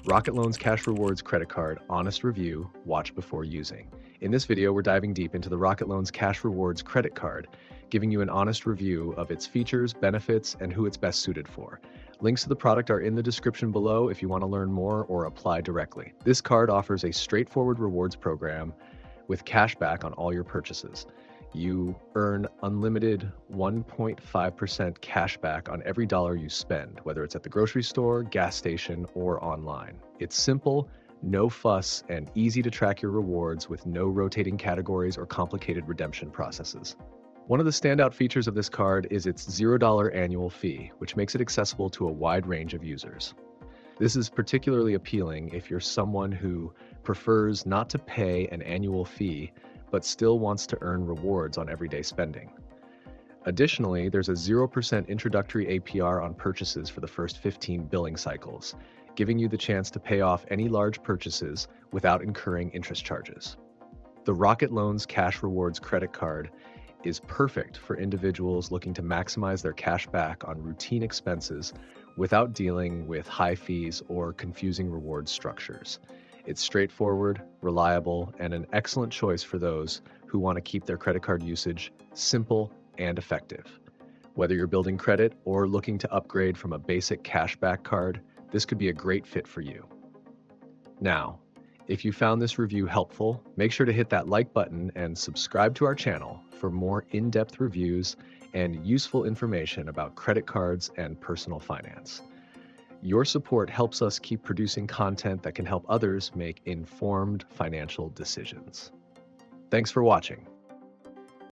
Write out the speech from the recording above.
Rocket Loan's Cash Rewards credit card honest review, watch before using. In this video, we're diving deep into the Rocket Loan's Cash Rewards credit card, giving you an honest review of its features, benefits, and who it's best suited for. Links to the product are in the description below if you want to learn more or apply directly. This card offers a straightforward rewards program with cash back on all your purchases. You earn unlimited 1.5% cash back on every dollar you spend, whether it's at the grocery store, gas station, or online. It's simple, no fuss, and easy to track your rewards with no rotating categories or complicated redemption processes. One of the standout features of this card is its $0 annual fee, which makes it accessible to a wide range of users. This is particularly appealing if you're someone who prefers not to pay an annual fee but still wants to earn rewards on everyday spending. Additionally, there's a 0% introductory APR on purchases for the first 15 billing cycles, giving you the chance to pay off any large purchases without incurring interest charges. The Rocket Loan's Cash Rewards credit card is perfect for individuals looking to maximize their cash back on routine expenses without dealing with high fees or confusing reward structures. It's straightforward, reliable, and an excellent choice for those who want to keep their credit card usage simple and effective. Whether you're building credit or looking to upgrade from a basic cashback card, this could be a great fit for you. Now, if you found this review helpful, make sure to hit that like button and subscribe to our channel for more in-depth reviews and useful information about credit cards and personal finance. Your support helps us keep producing content that can help others make informed financial decisions. Thanks for watching.